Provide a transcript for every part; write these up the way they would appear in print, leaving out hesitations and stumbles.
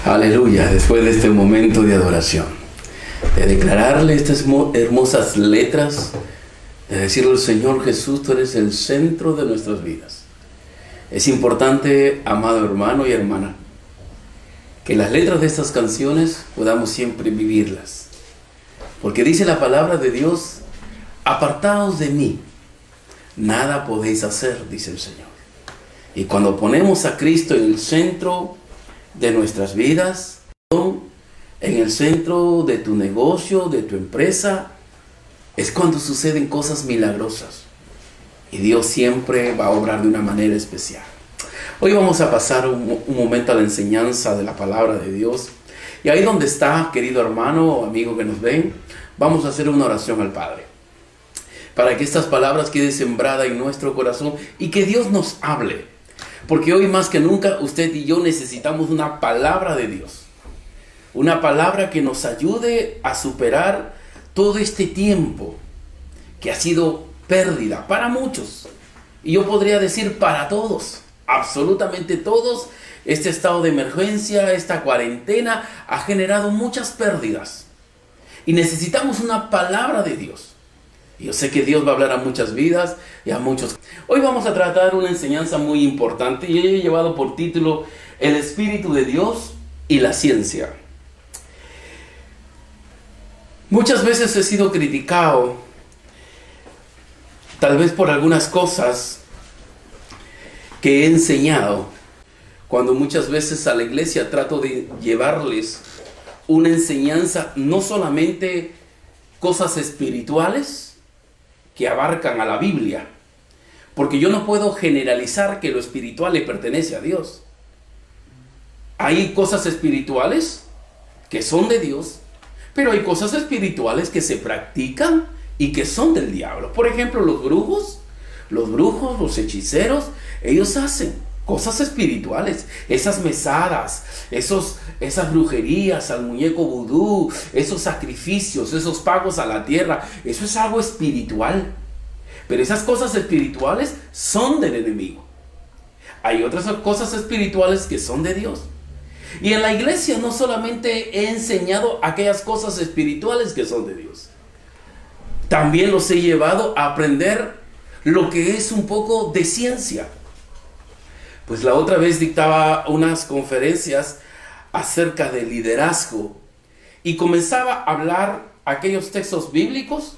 Aleluya, después de este momento de adoración, de declararle estas hermosas letras, de decirle al Señor Jesús, tú eres el centro de nuestras vidas. Es importante, amado hermano y hermana, que las letras de estas canciones podamos siempre vivirlas. Porque dice la palabra de Dios, apartaos de mí, nada podéis hacer, dice el Señor. Y cuando ponemos a Cristo en el centro de nuestras vidas, en el centro de tu negocio, de tu empresa, es cuando suceden cosas milagrosas. Y Dios siempre va a obrar de una manera especial. Hoy vamos a pasar un momento a la enseñanza de la palabra de Dios. Y ahí donde está, querido hermano o amigo que nos ven, vamos a hacer una oración al Padre, para que estas palabras queden sembradas en nuestro corazón y que Dios nos hable. Porque hoy más que nunca usted y yo necesitamos una palabra de Dios. Una palabra que nos ayude a superar todo este tiempo que ha sido pérdida para muchos. Y yo podría decir para todos, absolutamente todos. Este estado de emergencia, esta cuarentena ha generado muchas pérdidas. Y necesitamos una palabra de Dios. Yo sé que Dios va a hablar a muchas vidas y a muchos. Hoy vamos a tratar una enseñanza muy importante y he llevado por título El Espíritu de Dios y la ciencia. Muchas veces he sido criticado, tal vez por algunas cosas que he enseñado, cuando muchas veces a la iglesia trato de llevarles una enseñanza, no solamente cosas espirituales, que abarcan a la Biblia, porque yo no puedo generalizar que lo espiritual le pertenece a Dios. Hay cosas espirituales que son de Dios, pero hay cosas espirituales que se practican y que son del diablo. Por ejemplo, los brujos, los hechiceros, ellos hacen cosas espirituales, esas mesadas, esas brujerías al muñeco vudú, esos sacrificios, esos pagos a la tierra, eso es algo espiritual. Pero esas cosas espirituales son del enemigo. Hay otras cosas espirituales que son de Dios. Y en la iglesia no solamente he enseñado aquellas cosas espirituales que son de Dios, también los he llevado a aprender lo que es un poco de ciencia. Pues la otra vez dictaba unas conferencias acerca del liderazgo y comenzaba a hablar aquellos textos bíblicos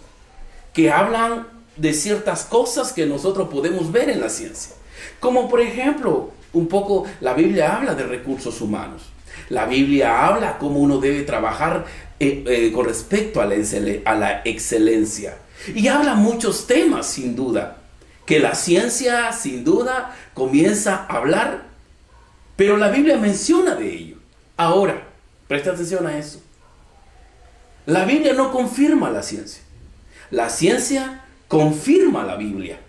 que hablan de ciertas cosas que nosotros podemos ver en la ciencia. Como por ejemplo, un poco la Biblia habla de recursos humanos. La Biblia habla cómo uno debe trabajar con respecto a la excelencia. Y habla muchos temas, sin duda, que la ciencia, sin duda, comienza a hablar, pero la Biblia menciona de ello. Ahora, presta atención a eso. La Biblia no confirma la ciencia. La ciencia confirma la Biblia.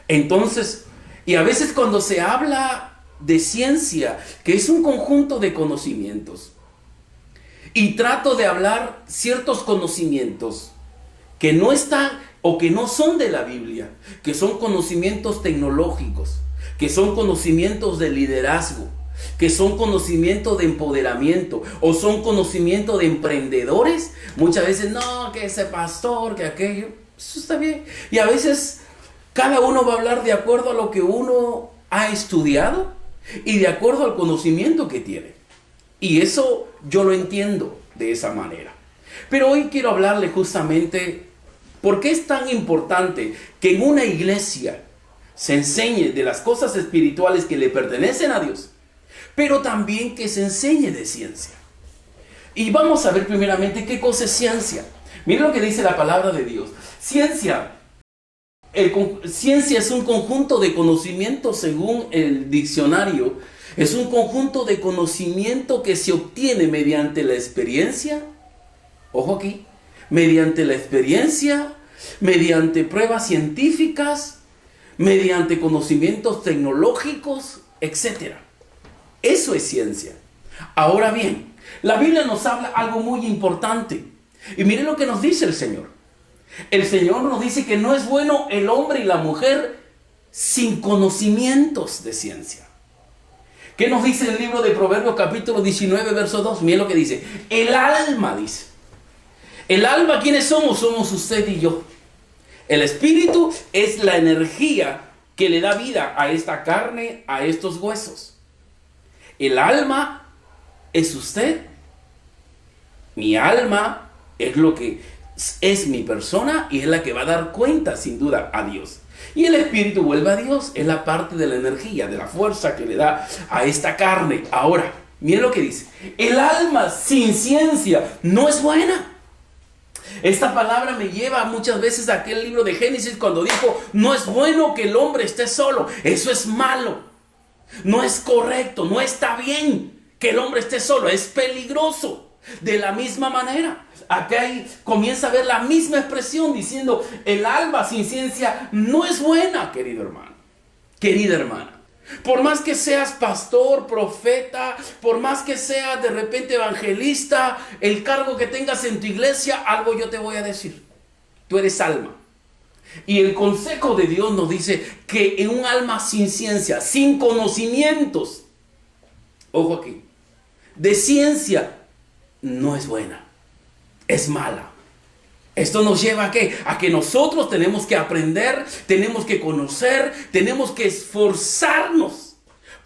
Entonces, y a veces cuando se habla de ciencia, que es un conjunto de conocimientos, y trato de hablar ciertos conocimientos que no están o que no son de la Biblia, que son conocimientos tecnológicos, que son conocimientos de liderazgo, que son conocimientos de empoderamiento, o son conocimientos de emprendedores, muchas veces, no, que ese pastor, que aquello, eso está bien. Y a veces cada uno va a hablar de acuerdo a lo que uno ha estudiado y de acuerdo al conocimiento que tiene. Y eso yo lo entiendo de esa manera. Pero hoy quiero hablarle justamente por qué es tan importante que en una iglesia se enseñe de las cosas espirituales que le pertenecen a Dios, pero también que se enseñe de ciencia. Y vamos a ver primeramente qué cosa es ciencia. Miren lo que dice la palabra de Dios. Ciencia es un conjunto de conocimientos, según el diccionario. Es un conjunto de conocimiento que se obtiene mediante la experiencia. Ojo aquí. Mediante la experiencia, mediante pruebas científicas, mediante conocimientos tecnológicos, etc. Eso es ciencia. Ahora bien, la Biblia nos habla algo muy importante. Y miren lo que nos dice el Señor. El Señor nos dice que no es bueno el hombre y la mujer sin conocimientos de ciencia. ¿Qué nos dice el libro de Proverbios capítulo 19, verso 2? Miren lo que dice. El alma, dice. El alma, ¿quiénes somos? Somos usted y yo. El espíritu es la energía que le da vida a esta carne, a estos huesos. El alma es usted. Mi alma es lo que es mi persona y es la que va a dar cuenta, sin duda, a Dios. Y el espíritu vuelve a Dios, es la parte de la energía, de la fuerza que le da a esta carne. Ahora, miren lo que dice. El alma sin ciencia no es buena. Esta palabra me lleva muchas veces a aquel libro de Génesis cuando dijo, no es bueno que el hombre esté solo. Eso es malo. No es correcto, no está bien que el hombre esté solo. Es peligroso. De la misma manera, acá comienza a ver la misma expresión diciendo, el alma sin ciencia no es buena, querido hermano, querida hermana. Por más que seas pastor, profeta, por más que seas de repente evangelista, el cargo que tengas en tu iglesia, algo yo te voy a decir. Tú eres alma. Y el consejo de Dios nos dice que en un alma sin ciencia, sin conocimientos, ojo aquí, de ciencia, no es buena, es mala. Esto nos lleva ¿a qué? A que nosotros tenemos que aprender, tenemos que conocer, tenemos que esforzarnos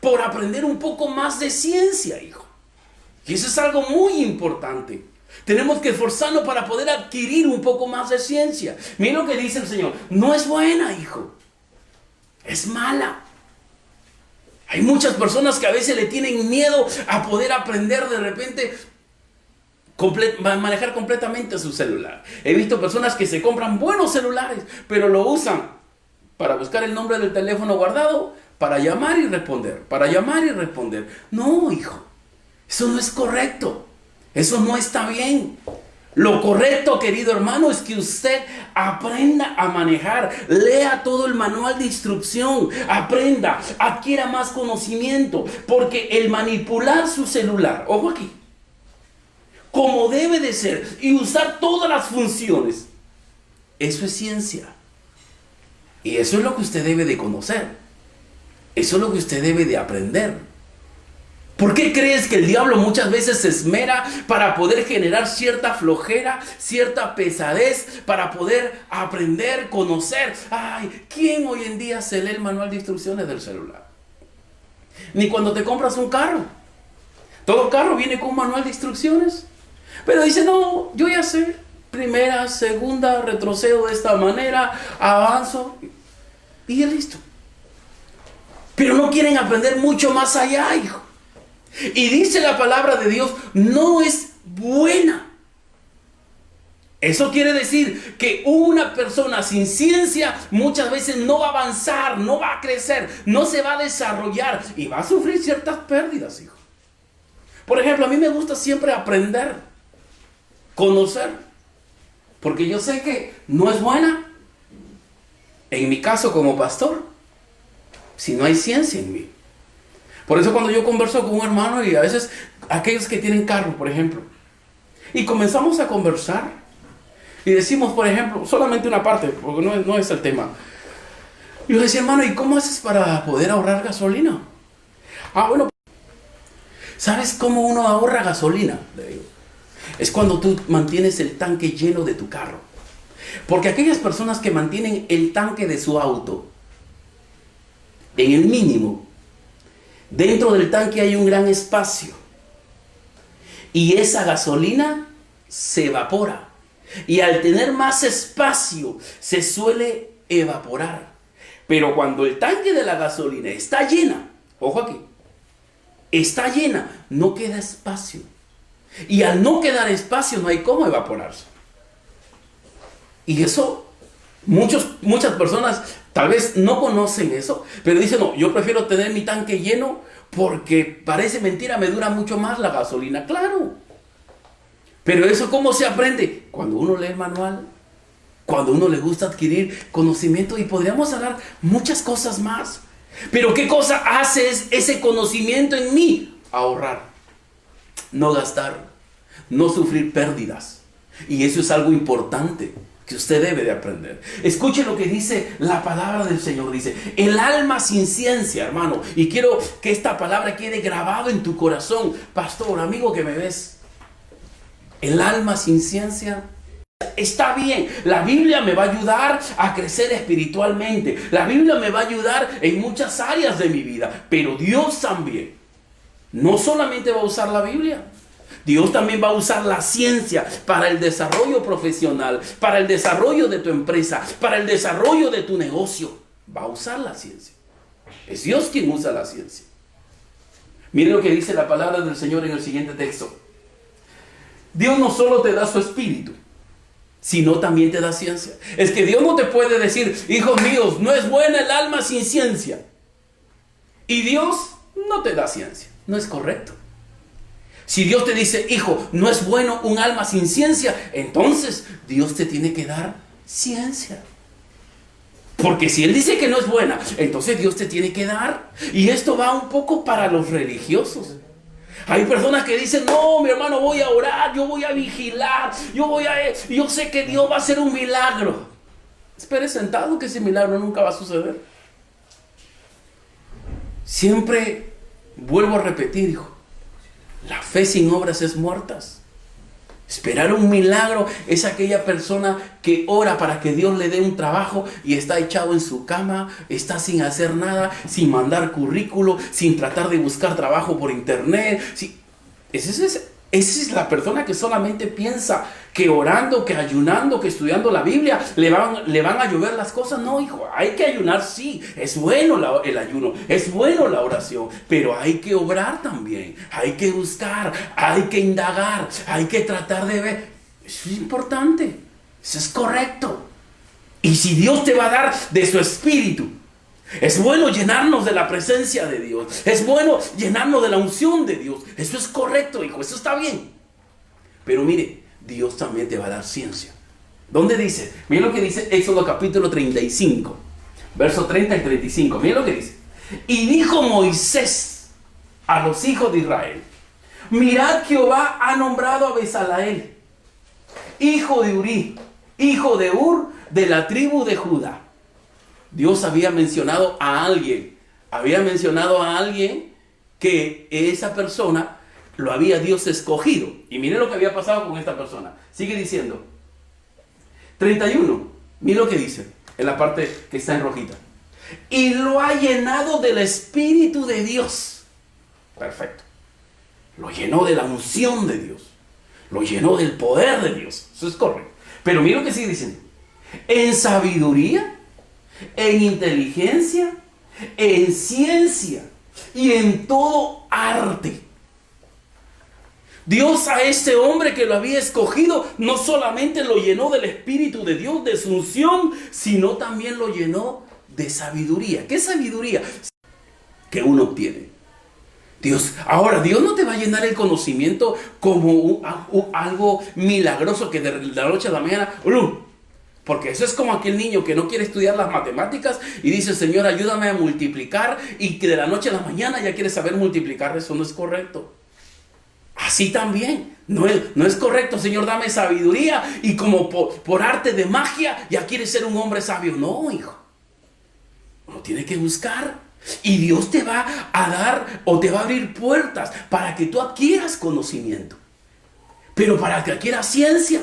por aprender un poco más de ciencia, hijo. Y eso es algo muy importante. Tenemos que esforzarnos para poder adquirir un poco más de ciencia. Mira lo que dice el Señor. No es buena, hijo. Es mala. Hay muchas personas que a veces le tienen miedo a poder aprender de repente manejar completamente su celular. He visto personas que se compran buenos celulares, pero lo usan para buscar el nombre del teléfono guardado, para llamar y responder, para llamar y responder. No, hijo, eso no es correcto. Eso no está bien. Lo correcto, querido hermano, es que usted aprenda a manejar, lea todo el manual de instrucción, aprenda, adquiera más conocimiento, porque el manipular su celular, ojo aquí, como debe de ser, y usar todas las funciones, eso es ciencia. Y eso es lo que usted debe de conocer. Eso es lo que usted debe de aprender. ¿Por qué crees que el diablo muchas veces se esmera para poder generar cierta flojera, cierta pesadez, para poder aprender, conocer? Ay, ¿quién hoy en día se lee el manual de instrucciones del celular? Ni cuando te compras un carro. Todo carro viene con un manual de instrucciones. Pero dice, no, yo ya sé, primera, segunda, retrocedo de esta manera, avanzo y ya listo. Pero no quieren aprender mucho más allá, hijo. Y dice la palabra de Dios, no es buena. Eso quiere decir que una persona sin ciencia muchas veces no va a avanzar, no va a crecer, no se va a desarrollar y va a sufrir ciertas pérdidas, hijo. Por ejemplo, a mí me gusta siempre aprender, conocer, porque yo sé que no es buena. En mi caso como pastor, si no hay ciencia en mí. Por eso cuando yo converso con un hermano y a veces aquellos que tienen carro, por ejemplo, y comenzamos a conversar y decimos, por ejemplo, solamente una parte, porque no es el tema. Y yo decía, hermano, ¿y cómo haces para poder ahorrar gasolina? Ah, bueno, ¿sabes cómo uno ahorra gasolina? Le digo. Es cuando tú mantienes el tanque lleno de tu carro. Porque aquellas personas que mantienen el tanque de su auto en el mínimo, dentro del tanque hay un gran espacio. Y esa gasolina se evapora. Y al tener más espacio, se suele evaporar. Pero cuando el tanque de la gasolina está llena, ojo aquí, está llena, no queda espacio. Y al no quedar espacio, no hay cómo evaporarse. Y eso, muchas personas tal vez no conocen eso, pero dicen, no, yo prefiero tener mi tanque lleno porque parece mentira, me dura mucho más la gasolina. Claro. Pero eso, ¿cómo se aprende? Cuando uno lee el manual, cuando uno le gusta adquirir conocimiento, y podríamos hablar muchas cosas más. Pero ¿qué cosa hace ese conocimiento en mí? Ahorrar, no gastar, no sufrir pérdidas. Y eso es algo importante. que usted debe de aprender. Escuche lo que dice la palabra del Señor. Dice, el alma sin ciencia, hermano. Y quiero que esta palabra quede grabado en tu corazón. Pastor, amigo que me ves. El alma sin ciencia. Está bien, la Biblia me va a ayudar a crecer espiritualmente. La Biblia me va a ayudar en muchas áreas de mi vida. Pero Dios también. No solamente va a usar la Biblia. Dios también va a usar la ciencia para el desarrollo profesional, para el desarrollo de tu empresa, para el desarrollo de tu negocio. Va a usar la ciencia. Es Dios quien usa la ciencia. Mire lo que dice la palabra del Señor en el siguiente texto. Dios no solo te da su espíritu, sino también te da ciencia. Es que Dios no te puede decir, hijos míos, no es buena el alma sin ciencia. Y Dios no te da ciencia. No es correcto. Si Dios te dice, hijo, no es bueno un alma sin ciencia, entonces Dios te tiene que dar ciencia. Porque si Él dice que no es buena, entonces Dios te tiene que dar. Y esto va un poco para los religiosos. Hay personas que dicen, no, mi hermano, voy a orar, yo voy a vigilar, yo sé que Dios va a hacer un milagro. Espere sentado que ese milagro nunca va a suceder. Siempre vuelvo a repetir, hijo. La fe sin obras es muerta. Esperar un milagro es aquella persona que ora para que Dios le dé un trabajo y está echado en su cama, está sin hacer nada, sin mandar currículo, sin tratar de buscar trabajo por internet. Esa es la persona que solamente piensa que orando, que ayunando, que estudiando la Biblia le van a llover las cosas. No, hijo, hay que ayunar, sí, es bueno el ayuno, es bueno la oración, pero hay que obrar también, hay que buscar, hay que indagar, hay que tratar de ver. Eso es importante, eso es correcto. Y si Dios te va a dar de su espíritu, es bueno llenarnos de la presencia de Dios. Es bueno llenarnos de la unción de Dios. Eso es correcto, hijo. Eso está bien. Pero mire, Dios también te va a dar ciencia. ¿Dónde dice? Mire lo que dice Éxodo capítulo 35. Versos 30 y 35. Mire lo que dice. Y dijo Moisés a los hijos de Israel: mirad, Jehová ha nombrado a Bezaleel, hijo de Uri, hijo de Ur, de la tribu de Judá. Dios había mencionado a alguien que esa persona lo había Dios escogido. Y mire lo que había pasado con esta persona. Sigue diciendo. 31. Mire lo que dice en la parte que está en rojita. Y lo ha llenado del Espíritu de Dios. Perfecto. Lo llenó de la unción de Dios. Lo llenó del poder de Dios. Eso es correcto. Pero mire lo que sigue diciendo. En sabiduría, en inteligencia, en ciencia y en todo arte. Dios a este hombre que lo había escogido no solamente lo llenó del Espíritu de Dios, de su unción, sino también lo llenó de sabiduría. ¿Qué sabiduría? Que uno obtiene. Ahora, Dios no te va a llenar el conocimiento como algo milagroso que de la noche a la mañana, porque eso es como aquel niño que no quiere estudiar las matemáticas y dice, Señor, ayúdame a multiplicar, y que de la noche a la mañana ya quiere saber multiplicar. Eso no es correcto. Así también no es correcto. Señor, dame sabiduría, y como por arte de magia ya quieres ser un hombre sabio. No, hijo. Uno tiene que buscar, y Dios te va a dar o te va a abrir puertas para que tú adquieras conocimiento, pero para que adquieras ciencia.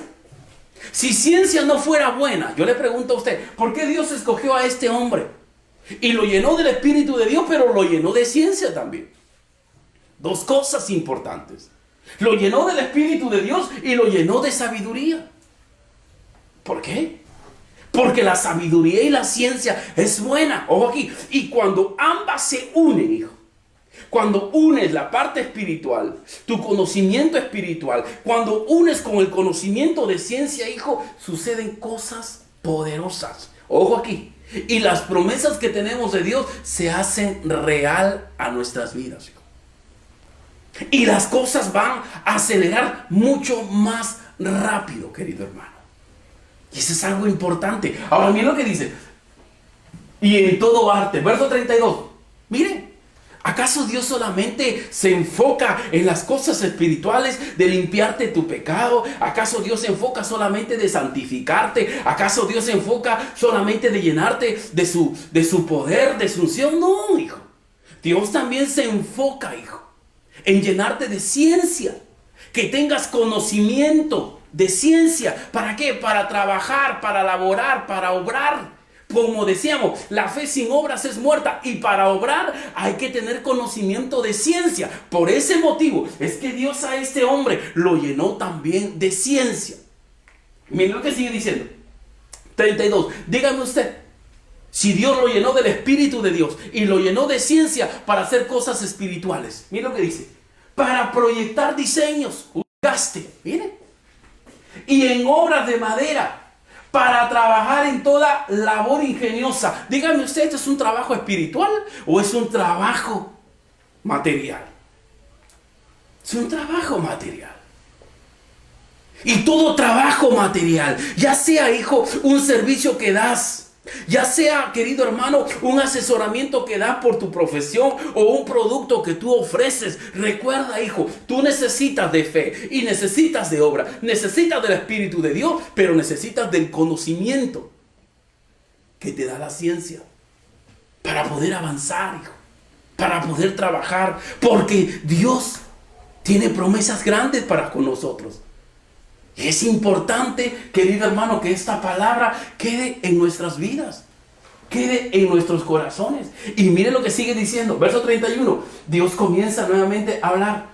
Si ciencia no fuera buena, yo le pregunto a usted, ¿por qué Dios escogió a este hombre? Y lo llenó del Espíritu de Dios, pero lo llenó de ciencia también. Dos cosas importantes. Lo llenó del Espíritu de Dios y lo llenó de sabiduría. ¿Por qué? Porque la sabiduría y la ciencia es buena. Ojo aquí. Y cuando ambas se unen, hijo, cuando unes la parte espiritual, tu conocimiento espiritual, cuando unes con el conocimiento de ciencia, hijo, suceden cosas poderosas. Ojo aquí. Y las promesas que tenemos de Dios se hacen real a nuestras vidas, hijo. Y las cosas van a acelerar mucho más rápido, querido hermano. Y eso es algo importante. Ahora miren lo que dice. Y en todo arte, verso 32. Miren. ¿Acaso Dios solamente se enfoca en las cosas espirituales de limpiarte tu pecado? ¿Acaso Dios se enfoca solamente de santificarte? ¿Acaso Dios se enfoca solamente de llenarte de su poder, de su unción? No, hijo. Dios también se enfoca, hijo, en llenarte de ciencia. Que tengas conocimiento de ciencia. ¿Para qué? Para trabajar, para laborar, para obrar. Como decíamos, la fe sin obras es muerta, y para obrar hay que tener conocimiento de ciencia. Por ese motivo es que Dios a este hombre lo llenó también de ciencia. Miren lo que sigue diciendo. 32. Dígame usted, si Dios lo llenó del Espíritu de Dios y lo llenó de ciencia para hacer cosas espirituales. Miren lo que dice. Para proyectar diseños, gaste, miren. Y en obras de madera, para trabajar en toda labor ingeniosa. Díganme usted, ¿esto es un trabajo espiritual o es un trabajo material? Es un trabajo material. Y todo trabajo material, ya sea, hijo, un servicio que das, ya sea, querido hermano, un asesoramiento que das por tu profesión o un producto que tú ofreces. Recuerda, hijo, tú necesitas de fe y necesitas de obra. Necesitas del Espíritu de Dios, pero necesitas del conocimiento que te da la ciencia para poder avanzar, hijo, para poder trabajar, porque Dios tiene promesas grandes para con nosotros. Es importante, querido hermano, que esta palabra quede en nuestras vidas, quede en nuestros corazones. Y mire lo que sigue diciendo, verso 31. Dios comienza nuevamente a hablar.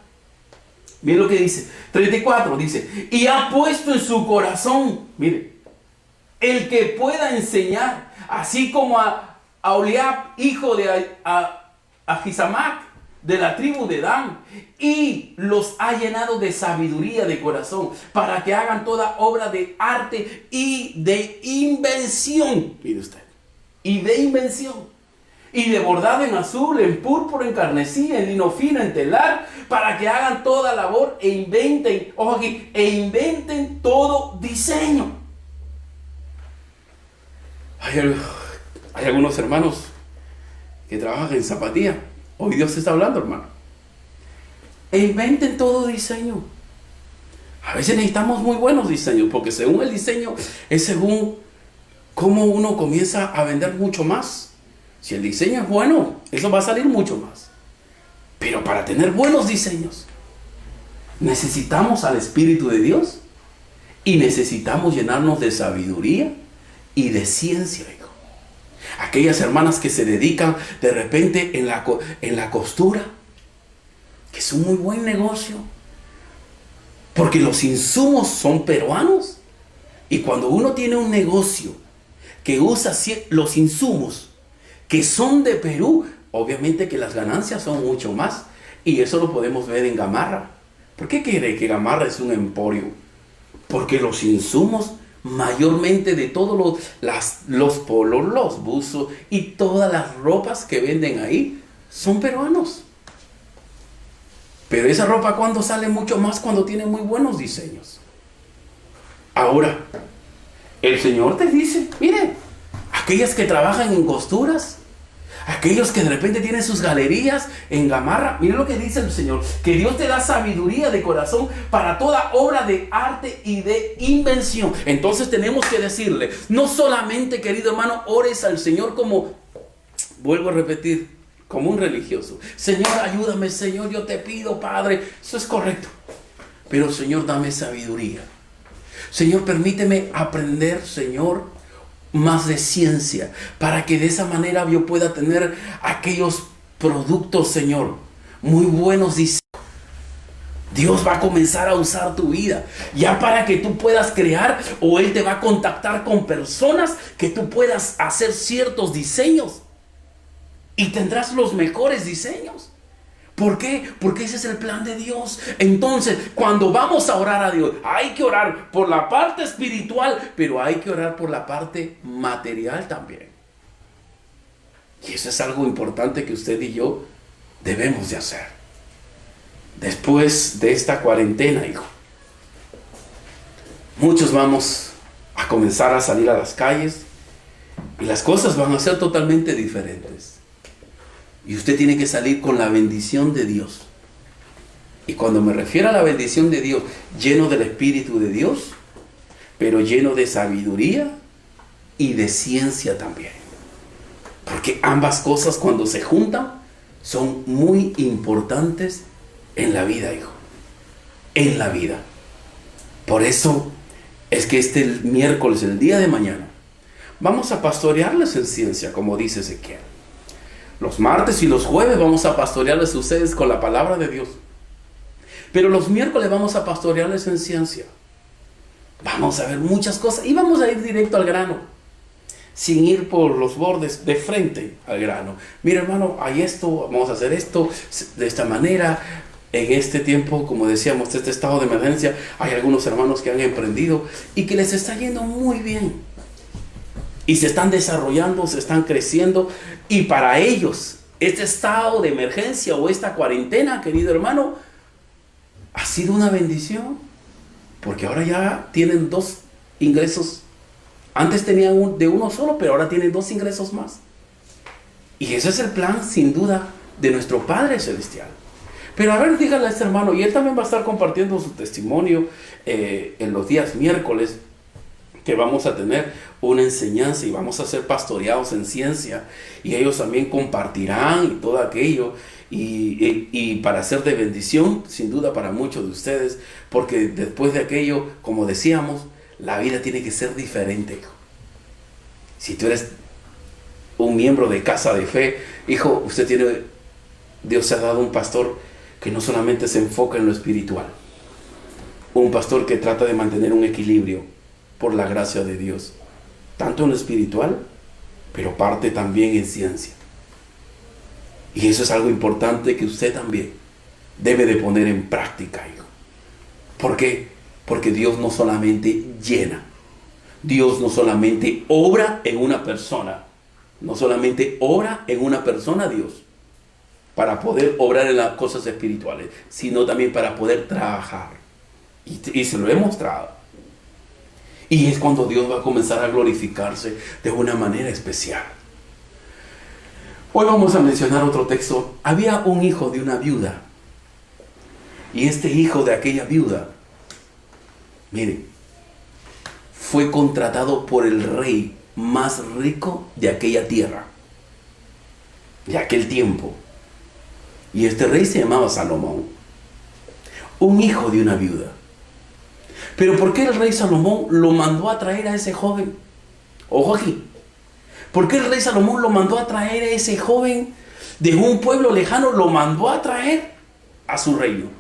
Mire lo que dice, 34, dice, y ha puesto en su corazón, mire, el que pueda enseñar, así como a Aholiab, hijo de Ahisamac, de la tribu de Dan, y los ha llenado de sabiduría de corazón para que hagan toda obra de arte y de invención. Mire usted, y de invención, y de bordado en azul, en púrpura, en carmesí, en lino fino, en telar, para que hagan toda labor e inventen, ojo aquí, e inventen todo diseño. Hay algunos hermanos que trabajan en zapatía. Hoy Dios está hablando, hermano. E inventen todo diseño. A veces necesitamos muy buenos diseños, porque según el diseño es según cómo uno comienza a vender mucho más. Si el diseño es bueno, eso va a salir mucho más. Pero para tener buenos diseños, necesitamos al Espíritu de Dios y necesitamos llenarnos de sabiduría y de ciencia, hijo. Aquellas hermanas que se dedican de repente en la costura, que es un muy buen negocio, porque los insumos son peruanos. Y cuando uno tiene un negocio que usa los insumos que son de Perú, obviamente que las ganancias son mucho más. Y eso lo podemos ver en Gamarra. ¿Por qué cree que Gamarra es un emporio? Porque los insumos mayormente de todos los polos, los buzos y todas las ropas que venden ahí son peruanos. Pero esa ropa, ¿cuándo sale mucho más? Cuando tiene muy buenos diseños. Ahora, el Señor te dice, mire, aquellas que trabajan en costuras, aquellos que de repente tienen sus galerías en Gamarra, mire lo que dice el Señor, que Dios te da sabiduría de corazón para toda obra de arte y de invención. Entonces tenemos que decirle, no solamente, querido hermano, ores al Señor como, vuelvo a repetir, como un religioso. Señor, ayúdame, Señor, yo te pido, Padre. Eso es correcto. Pero, Señor, dame sabiduría. Señor, permíteme aprender, Señor, más de ciencia, para que de esa manera yo pueda tener aquellos productos, Señor, muy buenos diseños. Dios va a comenzar a usar tu vida ya para que tú puedas crear, o Él te va a contactar con personas que tú puedas hacer ciertos diseños y tendrás los mejores diseños. ¿Por qué? Porque ese es el plan de Dios. Entonces, cuando vamos a orar a Dios, hay que orar por la parte espiritual, pero hay que orar por la parte material también. Y eso es algo importante que usted y yo debemos de hacer. Después de esta cuarentena, hijo, muchos vamos a comenzar a salir a las calles y las cosas van a ser totalmente diferentes. Y usted tiene que salir con la bendición de Dios. Y cuando me refiero a la bendición de Dios, lleno del Espíritu de Dios, pero lleno de sabiduría y de ciencia también. Porque ambas cosas cuando se juntan son muy importantes en la vida, hijo. En la vida. Por eso es que este miércoles, el día de mañana, vamos a pastorearles en ciencia, como dice Ezequiel. Los martes y los jueves vamos a pastorearles a ustedes con la palabra de Dios. Pero los miércoles vamos a pastorearles en ciencia. Vamos a ver muchas cosas y vamos a ir directo al grano, sin ir por los bordes, de frente al grano. Mira, hermano, hay esto, vamos a hacer esto de esta manera. En este tiempo, como decíamos, este estado de emergencia, hay algunos hermanos que han emprendido y que les está yendo muy bien. Y se están desarrollando, se están creciendo. Y para ellos, este estado de emergencia o esta cuarentena, querido hermano, ha sido una bendición. Porque ahora ya tienen 2 ingresos. Antes tenían de uno solo, pero ahora tienen 2 ingresos más. Y ese es el plan, sin duda, de nuestro Padre Celestial. Pero a ver, dígale a este hermano, y él también va a estar compartiendo su testimonio en los días miércoles, que vamos a tener una enseñanza y vamos a ser pastoreados en ciencia. Y ellos también compartirán y todo aquello. Y para ser de bendición, sin duda, para muchos de ustedes, porque después de aquello, como decíamos, la vida tiene que ser diferente, hijo. Si tú eres un miembro de Casa de Fe, hijo, Dios te ha dado un pastor que no solamente se enfoca en lo espiritual, un pastor que trata de mantener un equilibrio por la gracia de Dios, tanto en lo espiritual, pero parte también en ciencia. Y eso es algo importante que usted también debe de poner en práctica, hijo. ¿Por qué? Porque Dios no solamente llena, Dios no solamente obra en una persona, no solamente obra en una persona Dios, para poder obrar en las cosas espirituales, sino también para poder trabajar. Y se lo he mostrado. Y es cuando Dios va a comenzar a glorificarse de una manera especial. Hoy vamos a mencionar otro texto. Había un hijo de una viuda. Y este hijo de aquella viuda, miren, fue contratado por el rey más rico de aquella tierra, de aquel tiempo. Y este rey se llamaba Salomón. Un hijo de una viuda. Pero ¿por qué el rey Salomón lo mandó a traer a ese joven? Ojo aquí. ¿Por qué el rey Salomón lo mandó a traer a ese joven de un pueblo lejano? Lo mandó a traer a su reino.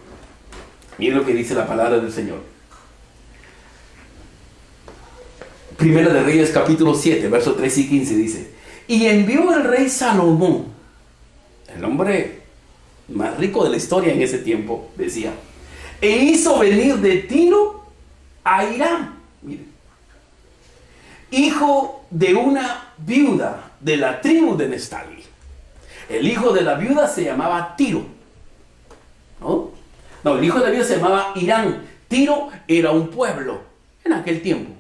Miren lo que dice la palabra del Señor. Primera de Reyes capítulo 7, versos 3 y 15 dice: y envió el rey Salomón, el hombre más rico de la historia en ese tiempo, decía, e hizo venir de Tiro a Hiram, miren, hijo de una viuda de la tribu de Neftalí. El hijo de la viuda se llamaba Tiro. No, el hijo de la viuda se llamaba Hiram. Tiro era un pueblo en aquel tiempo.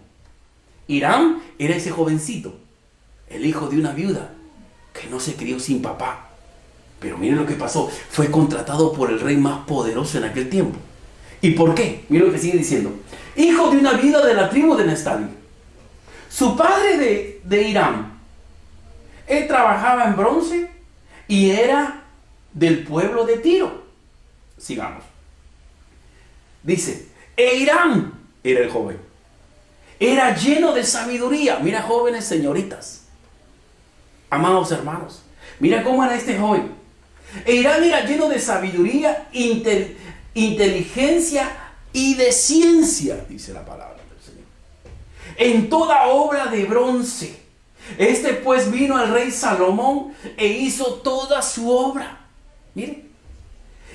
Hiram era ese jovencito, el hijo de una viuda que no se crió sin papá. Pero miren lo que pasó. Fue contratado por el rey más poderoso en aquel tiempo. ¿Y por qué? Miren lo que sigue diciendo. Hijo de una viuda de la tribu de Neftalí. Su padre de Hiram, él trabajaba en bronce y era del pueblo de Tiro. Sigamos. Dice, e Hiram era el joven. Era lleno de sabiduría. Mira, jóvenes, señoritas, amados hermanos, mira cómo era este joven. E Hiram era lleno de sabiduría, inteligencia y de ciencia, dice la palabra del Señor, en toda obra de bronce. Este pues vino al rey Salomón e hizo toda su obra. Miren.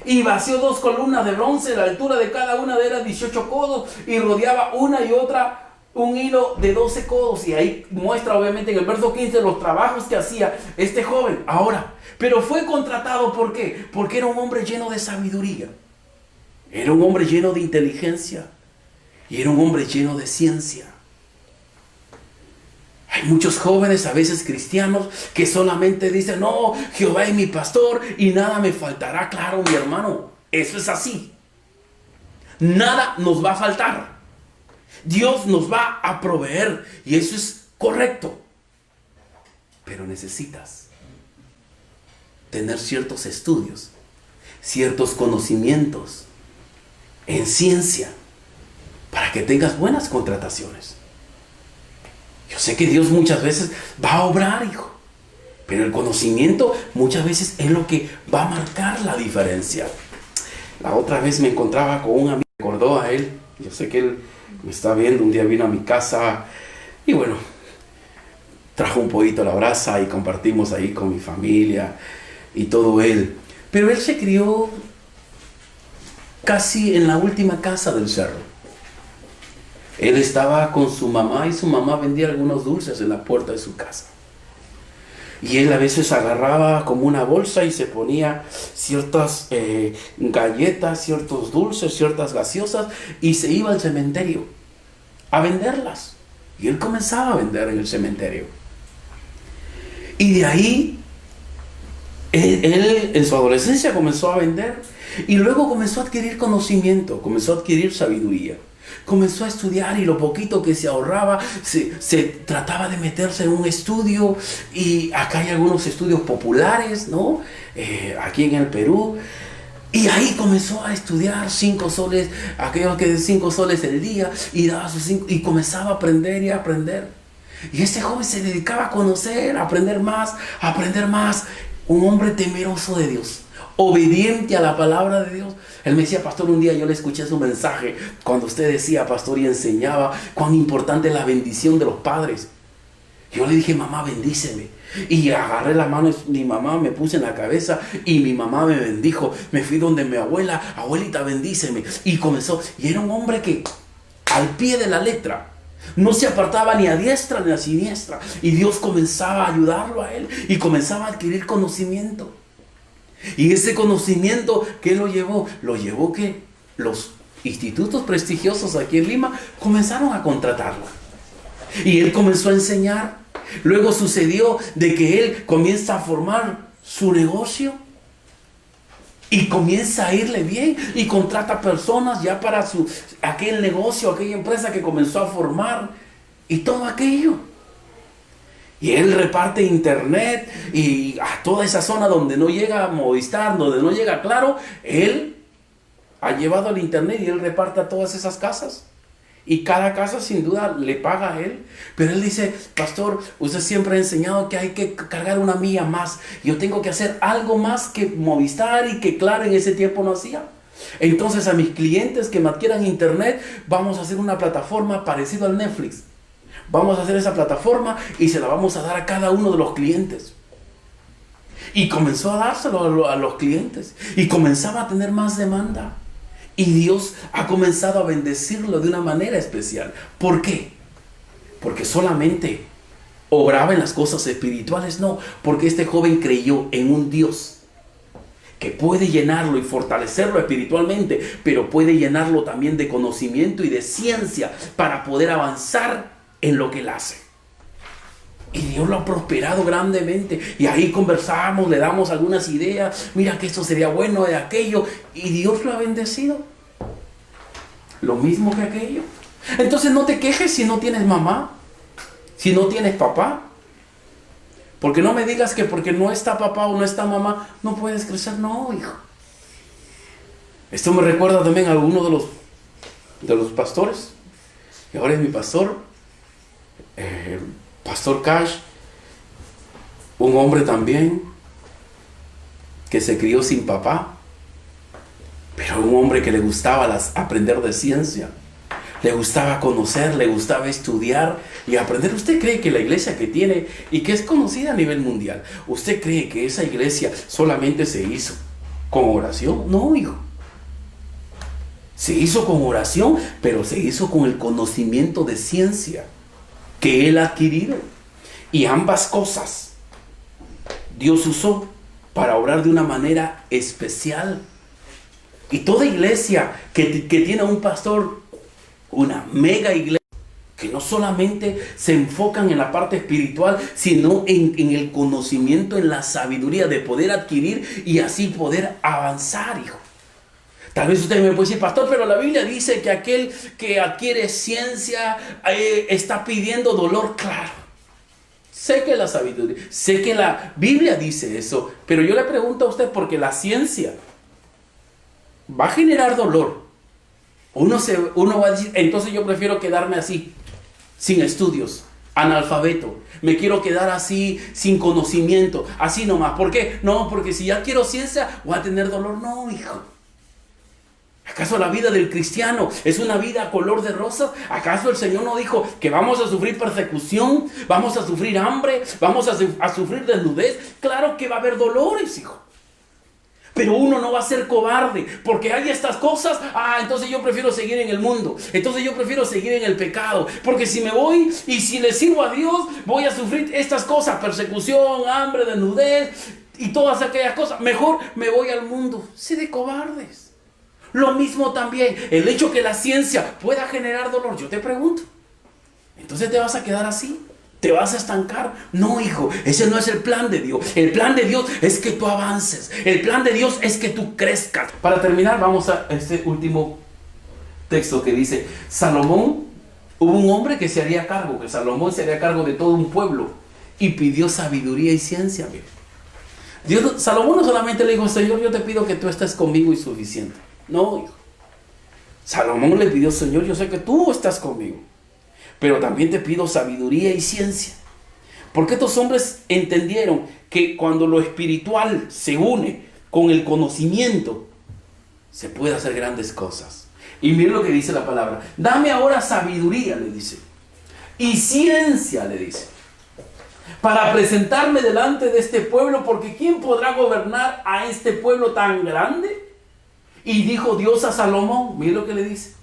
Y vació 2 columnas de bronce, la altura de cada una era 18 codos, y rodeaba una y otra un hilo de 12 codos. Y ahí muestra obviamente en el verso 15 los trabajos que hacía este joven. Ahora, pero fue contratado, ¿por qué? Porque era un hombre lleno de sabiduría, era un hombre lleno de inteligencia y era un hombre lleno de ciencia. Hay muchos jóvenes, a veces cristianos, que solamente dicen, no, Jehová es mi pastor y nada me faltará. Claro, mi hermano, eso es así. Nada nos va a faltar. Dios nos va a proveer y eso es correcto. Pero necesitas tener ciertos estudios, ciertos conocimientos en ciencia para que tengas buenas contrataciones. Yo sé que Dios muchas veces va a obrar, hijo, pero el conocimiento muchas veces es lo que va a marcar la diferencia. La otra vez me encontraba con un amigo, me recordó a él, yo sé que él me está viendo, un día vino a mi casa y bueno, trajo un pollito a la brasa y compartimos ahí con mi familia y todo él. Pero él se crió casi en la última casa del cerro. Él estaba con su mamá y su mamá vendía algunos dulces en la puerta de su casa. Y él a veces agarraba como una bolsa y se ponía ciertas galletas, ciertos dulces, ciertas gaseosas y se iba al cementerio a venderlas. Y él comenzaba a vender en el cementerio. Y de ahí, él en su adolescencia comenzó a vender y luego comenzó a adquirir conocimiento, comenzó a adquirir sabiduría. Comenzó a estudiar y lo poquito que se ahorraba se trataba de meterse en un estudio y acá hay algunos estudios populares, ¿no? Aquí en el Perú. Y ahí comenzó a estudiar 5 soles, aquellos que 5 soles el día y daba sus 5 y comenzaba a aprender y a aprender. Y este joven se dedicaba a conocer, a aprender más, un hombre temeroso de Dios, obediente a la palabra de Dios. Él me decía, pastor, un día yo le escuché su mensaje cuando usted decía, pastor, y enseñaba cuán importante es la bendición de los padres. Yo le dije, mamá, bendíceme. Y agarré la mano de mi mamá, me puse en la cabeza y mi mamá me bendijo. Me fui donde mi abuela, abuelita, bendíceme. Y comenzó, y era un hombre que al pie de la letra no se apartaba ni a diestra ni a siniestra. Y Dios comenzaba a ayudarlo a él y comenzaba a adquirir conocimiento. Y ese conocimiento que lo llevó que los institutos prestigiosos aquí en Lima comenzaron a contratarlo. Y él comenzó a enseñar. Luego sucedió de que él comienza a formar su negocio y comienza a irle bien y contrata personas ya para aquel negocio, aquella empresa que comenzó a formar y todo aquello. Y él reparte internet y a toda esa zona donde no llega Movistar, donde no llega Claro, él ha llevado el internet y él reparte a todas esas casas. Y cada casa sin duda le paga a él. Pero él dice, pastor, usted siempre ha enseñado que hay que cargar una milla más. Yo tengo que hacer algo más que Movistar y que Claro en ese tiempo no hacía. Entonces a mis clientes que me adquieran internet, vamos a hacer una plataforma parecida al Netflix. Vamos a hacer esa plataforma y se la vamos a dar a cada uno de los clientes. Y comenzó a dárselo a los clientes. Y comenzaba a tener más demanda. Y Dios ha comenzado a bendecirlo de una manera especial. ¿Por qué? Porque solamente obraba en las cosas espirituales. No, porque este joven creyó en un Dios que puede llenarlo y fortalecerlo espiritualmente, pero puede llenarlo también de conocimiento y de ciencia para poder avanzar en lo que él hace. Y Dios lo ha prosperado grandemente. Y ahí conversamos, le damos algunas ideas. Mira que esto sería bueno de aquello. Y Dios lo ha bendecido. Lo mismo que aquello. Entonces no te quejes si no tienes mamá, si no tienes papá. Porque no me digas que porque no está papá o no está mamá, no puedes crecer. No, hijo. Esto me recuerda también a alguno de los pastores. Y ahora es mi pastor. Pastor Cash, un hombre también que se crió sin papá, pero un hombre que le gustaba aprender de ciencia, le gustaba conocer, le gustaba estudiar y aprender. ¿Usted cree que la iglesia que tiene y que es conocida a nivel mundial, usted cree que esa iglesia solamente se hizo con oración? No, hijo. Se hizo con oración, pero se hizo con el conocimiento de ciencia que él ha adquirido. Y ambas cosas Dios usó para obrar de una manera especial. Y toda iglesia que tiene un pastor, una mega iglesia que no solamente se enfocan en la parte espiritual, sino en el conocimiento, en la sabiduría de poder adquirir y así poder avanzar, hijo. Tal vez usted me puede decir, pastor, pero la Biblia dice que aquel que adquiere ciencia está pidiendo dolor. Claro, sé que la sabiduría, sé que la Biblia dice eso, pero yo le pregunto a usted, porque la ciencia va a generar dolor. Uno va a decir, entonces yo prefiero quedarme así, sin estudios, analfabeto. Me quiero quedar así, sin conocimiento, así nomás. ¿Por qué? No, porque si ya quiero ciencia, voy a tener dolor. No, hijo. ¿Acaso la vida del cristiano es una vida color de rosas? ¿Acaso el Señor no dijo que vamos a sufrir persecución? ¿Vamos a sufrir hambre? ¿Vamos a sufrir desnudez? Claro que va a haber dolores, hijo. Pero uno no va a ser cobarde, porque hay estas cosas. Entonces yo prefiero seguir en el mundo. Entonces yo prefiero seguir en el pecado. Porque si me voy y si le sirvo a Dios, voy a sufrir estas cosas: persecución, hambre, desnudez y todas aquellas cosas. Mejor me voy al mundo. Sí, de cobardes. Lo mismo también, el hecho que la ciencia pueda generar dolor. Yo te pregunto, ¿entonces te vas a quedar así? ¿Te vas a estancar? No, hijo, ese no es el plan de Dios. El plan de Dios es que tú avances. El plan de Dios es que tú crezcas. Para terminar, vamos a este último texto que dice: Salomón, hubo un hombre que se haría cargo, que Salomón se haría cargo de todo un pueblo y pidió sabiduría y ciencia. Salomón no solamente le dijo: Señor, yo te pido que tú estés conmigo y suficiente. No, hijo. Salomón le pidió: Señor, yo sé que tú estás conmigo, pero también te pido sabiduría y ciencia. Porque estos hombres entendieron que cuando lo espiritual se une con el conocimiento, se puede hacer grandes cosas. Y miren lo que dice la palabra: dame ahora sabiduría, le dice, y ciencia, le dice, para presentarme delante de este pueblo, porque ¿quién podrá gobernar a este pueblo tan grande? Y dijo Dios a Salomón, mire lo que le dice: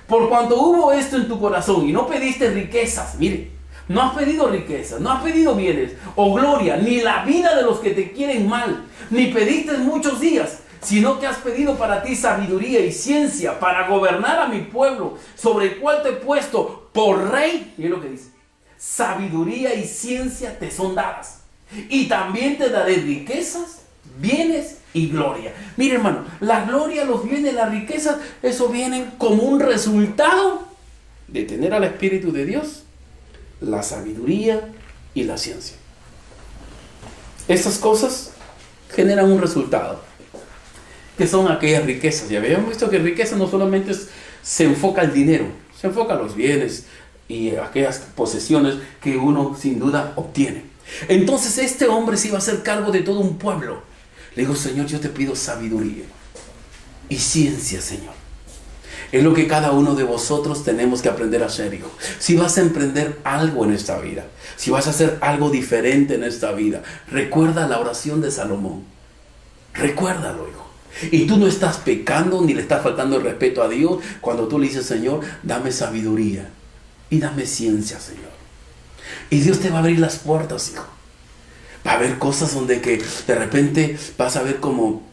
por cuanto hubo esto en tu corazón y no pediste riquezas, mire, no has pedido riquezas, no has pedido bienes o gloria, ni la vida de los que te quieren mal, ni pediste muchos días, sino que has pedido para ti sabiduría y ciencia para gobernar a mi pueblo, sobre el cual te he puesto por rey. Mire lo que dice: sabiduría y ciencia te son dadas, y también te daré riquezas, bienes y gloria. Mire, hermano, la gloria, los bienes, las riquezas, eso vienen como un resultado de tener al Espíritu de Dios, la sabiduría y la ciencia. Estas cosas generan un resultado, que son aquellas riquezas. Ya habíamos visto que riqueza no solamente se enfoca al dinero, se enfoca a los bienes y aquellas posesiones que uno sin duda obtiene. Entonces este hombre se iba a hacer cargo de todo un pueblo. Le digo: Señor, yo te pido sabiduría y ciencia, Señor. Es lo que cada uno de vosotros tenemos que aprender a hacer, hijo. Si vas a emprender algo en esta vida, si vas a hacer algo diferente en esta vida, recuerda la oración de Salomón. Recuérdalo, hijo. Y tú no estás pecando ni le estás faltando el respeto a Dios cuando tú le dices: Señor, dame sabiduría y dame ciencia, Señor. Y Dios te va a abrir las puertas, hijo. Va a haber cosas donde que de repente vas a ver como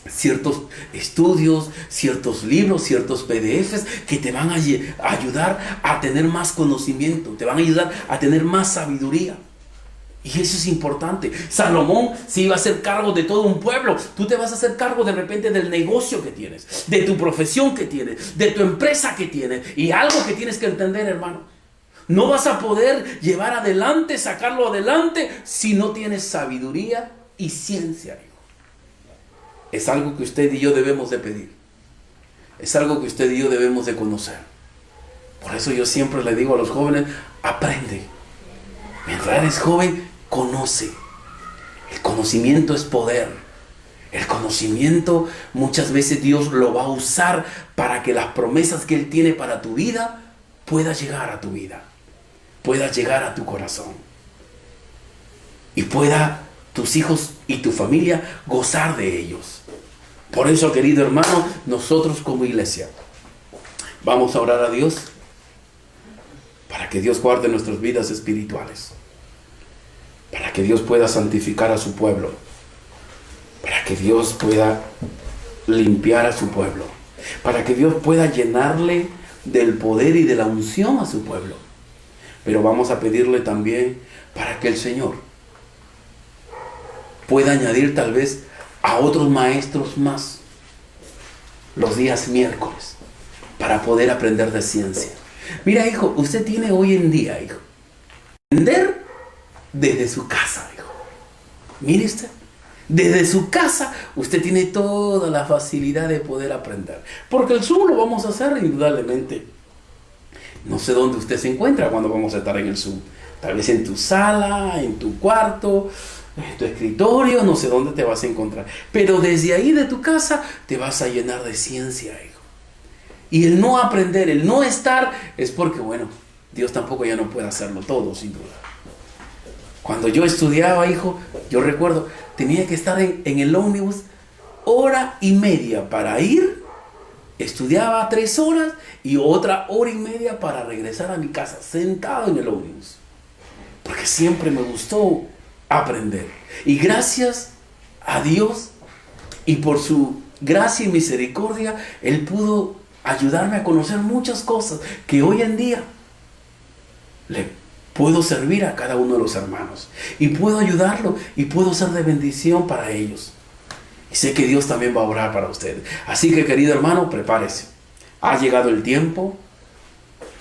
ciertos estudios, ciertos libros, ciertos PDFs que te van a ayudar a tener más conocimiento, te van a ayudar a tener más sabiduría. Y eso es importante. Salomón se iba a hacer cargo de todo un pueblo. Tú te vas a hacer cargo de repente del negocio que tienes, de tu profesión que tienes, de tu empresa que tienes. Y algo que tienes que entender, hermano: no vas a poder llevar adelante, sacarlo adelante, si no tienes sabiduría y ciencia, hijo. Es algo que usted y yo debemos de pedir. Es algo que usted y yo debemos de conocer. Por eso yo siempre le digo a los jóvenes: aprende. Mientras eres joven, conoce. El conocimiento es poder. El conocimiento muchas veces Dios lo va a usar para que las promesas que Él tiene para tu vida puedan llegar a tu vida, pueda llegar a tu corazón y pueda tus hijos y tu familia gozar de ellos. Por eso, querido hermano, nosotros como iglesia vamos a orar a Dios para que Dios guarde nuestras vidas espirituales, para que Dios pueda santificar a su pueblo, para que Dios pueda limpiar a su pueblo, para que Dios pueda llenarle del poder y de la unción a su pueblo. Pero vamos a pedirle también para que el Señor pueda añadir tal vez a otros maestros más los días miércoles para poder aprender de ciencia. Mira, hijo, usted tiene hoy en día, hijo, aprender desde su casa, hijo. Mire usted, desde su casa usted tiene toda la facilidad de poder aprender. Porque el Zoom lo vamos a hacer indudablemente. No sé dónde usted se encuentra cuando vamos a estar en el Zoom. Tal vez en tu sala, en tu cuarto, en tu escritorio, no sé dónde te vas a encontrar. Pero desde ahí de tu casa te vas a llenar de ciencia, hijo. Y el no aprender, el no estar, es porque, bueno, Dios tampoco ya no puede hacerlo todo, sin duda. Cuando yo estudiaba, hijo, yo recuerdo, tenía que estar en el ómnibus 1:30 para ir, estudiaba 3 horas y otra 1:30 para regresar a mi casa, sentado en el ómnibus. Porque siempre me gustó aprender. Y gracias a Dios y por su gracia y misericordia, Él pudo ayudarme a conocer muchas cosas que hoy en día le puedo servir a cada uno de los hermanos. Y puedo ayudarlo y puedo ser de bendición para ellos. Y sé que Dios también va a orar para ustedes. Así que, querido hermano, prepárese. Ha llegado el tiempo.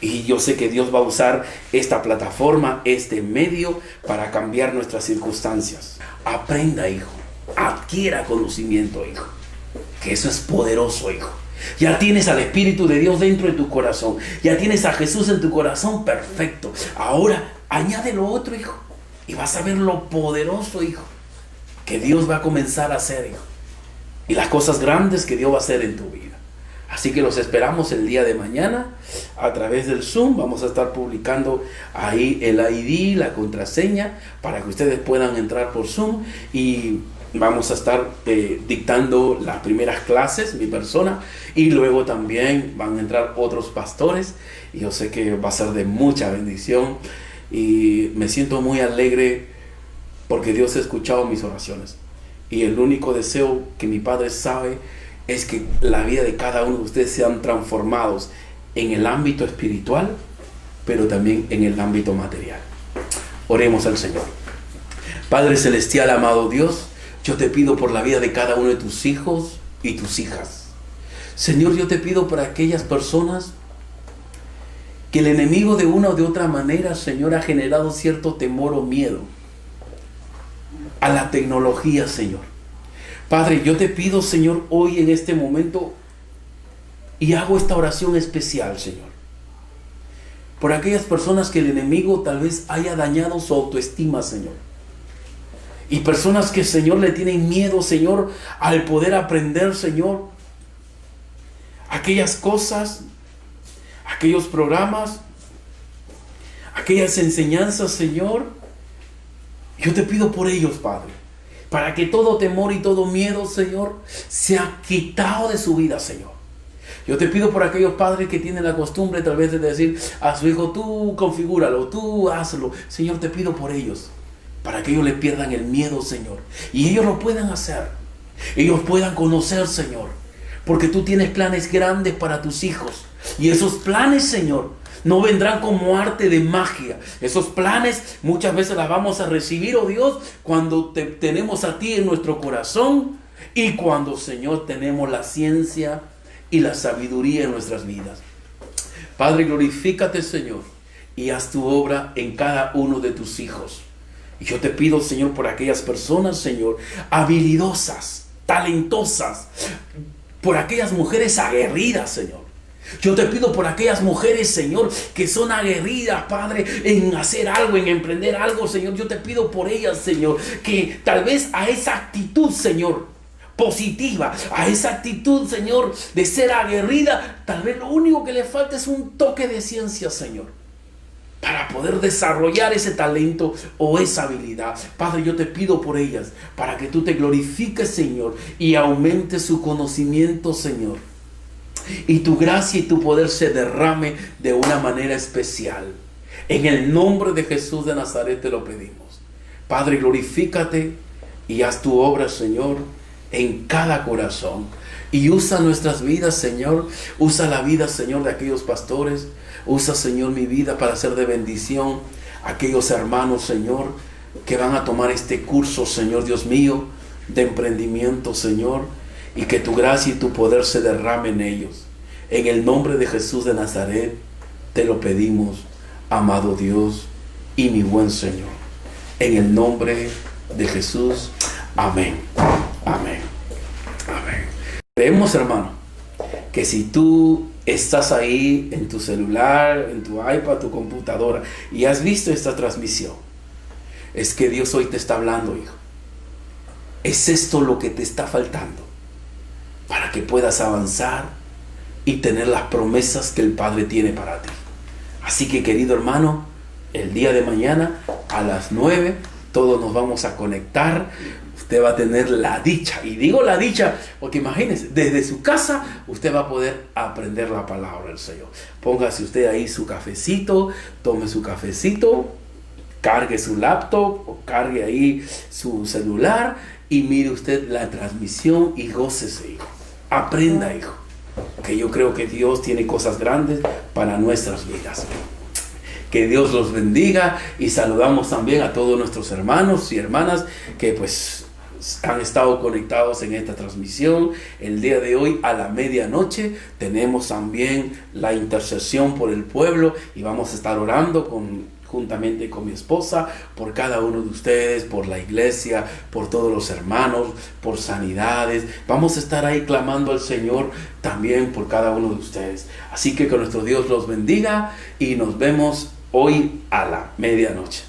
Y yo sé que Dios va a usar esta plataforma, este medio, para cambiar nuestras circunstancias. Aprenda, hijo. Adquiera conocimiento, hijo. Que eso es poderoso, hijo. Ya tienes al Espíritu de Dios dentro de tu corazón. Ya tienes a Jesús en tu corazón. Perfecto. Ahora, añade lo otro, hijo. Y vas a ver lo poderoso, hijo, que Dios va a comenzar a hacer, hijo. Y las cosas grandes que Dios va a hacer en tu vida. Así que los esperamos el día de mañana a través del Zoom. Vamos a estar publicando ahí el ID, la contraseña, para que ustedes puedan entrar por Zoom. Y vamos a estar dictando las primeras clases, mi persona. Y luego también van a entrar otros pastores. Y yo sé que va a ser de mucha bendición. Y me siento muy alegre porque Dios ha escuchado mis oraciones. Y el único deseo que mi Padre sabe es que la vida de cada uno de ustedes sean transformados en el ámbito espiritual, pero también en el ámbito material. Oremos al Señor. Padre celestial, amado Dios, yo te pido por la vida de cada uno de tus hijos y tus hijas. Señor, yo te pido por aquellas personas que el enemigo de una o de otra manera, Señor, ha generado cierto temor o miedo a la tecnología, Señor. Padre, yo te pido, Señor, hoy en este momento, y hago esta oración especial, Señor, por aquellas personas que el enemigo tal vez haya dañado su autoestima, Señor. Y personas que, Señor, le tienen miedo, Señor, al poder aprender, Señor, aquellas cosas, aquellos programas, aquellas enseñanzas, Señor. Yo te pido por ellos, Padre, para que todo temor y todo miedo, Señor, sea quitado de su vida, Señor. Yo te pido por aquellos padres que tienen la costumbre tal vez de decir a su hijo, tú configúralo, tú hazlo. Señor, te pido por ellos, para que ellos le pierdan el miedo, Señor, y ellos lo puedan hacer. Ellos puedan conocer, Señor, porque tú tienes planes grandes para tus hijos. Y esos planes, Señor, no vendrán como arte de magia. Esos planes muchas veces las vamos a recibir, oh Dios, cuando te tenemos a ti en nuestro corazón y cuando, Señor, tenemos la ciencia y la sabiduría en nuestras vidas. Padre, glorifícate, Señor, y haz tu obra en cada uno de tus hijos. Y yo te pido, Señor, por aquellas personas, Señor, habilidosas, talentosas, por aquellas mujeres aguerridas, Señor. Yo te pido por aquellas mujeres, Señor, que son aguerridas, Padre, en hacer algo, en emprender algo, Señor. Yo te pido por ellas, Señor, que tal vez a esa actitud, Señor, positiva, a esa actitud, Señor, de ser aguerrida, tal vez lo único que le falta es un toque de ciencia, Señor, para poder desarrollar ese talento o esa habilidad. Padre, yo te pido por ellas, para que tú te glorifiques, Señor, y aumentes su conocimiento, Señor. Y tu gracia y tu poder se derrame de una manera especial. En el nombre de Jesús de Nazaret te lo pedimos. Padre, glorifícate y haz tu obra, Señor, en cada corazón. Y usa nuestras vidas, Señor. Usa la vida, Señor, de aquellos pastores. Usa, Señor, mi vida para ser de bendición a aquellos hermanos, Señor, que van a tomar este curso, Señor Dios mío, de emprendimiento, Señor. Y que tu gracia y tu poder se derrame en ellos. En el nombre de Jesús de Nazaret, te lo pedimos, amado Dios y mi buen Señor. En el nombre de Jesús. Amén. Amén. Amén. Creemos, hermano, que si tú estás ahí en tu celular, en tu iPad, tu computadora, y has visto esta transmisión, es que Dios hoy te está hablando, hijo. Es esto lo que te está faltando para que puedas avanzar y tener las promesas que el Padre tiene para ti. Así que, querido hermano, el día de mañana a las 9 todos nos vamos a conectar. Usted va a tener la dicha, y digo la dicha porque imagínese, desde su casa usted va a poder aprender la palabra del Señor. Póngase usted ahí su cafecito, tome su cafecito, cargue su laptop o cargue ahí su celular y mire usted la transmisión y gócese, hijo. Aprenda, hijo, que yo creo que Dios tiene cosas grandes para nuestras vidas. Que Dios los bendiga, y saludamos también a todos nuestros hermanos y hermanas que pues han estado conectados en esta transmisión. El día de hoy a la medianoche tenemos también la intercesión por el pueblo y vamos a estar orando juntamente con mi esposa por cada uno de ustedes, por la iglesia, por todos los hermanos, por sanidades. Vamos a estar ahí clamando al Señor también por cada uno de ustedes. Así que nuestro Dios los bendiga y nos vemos hoy a la medianoche.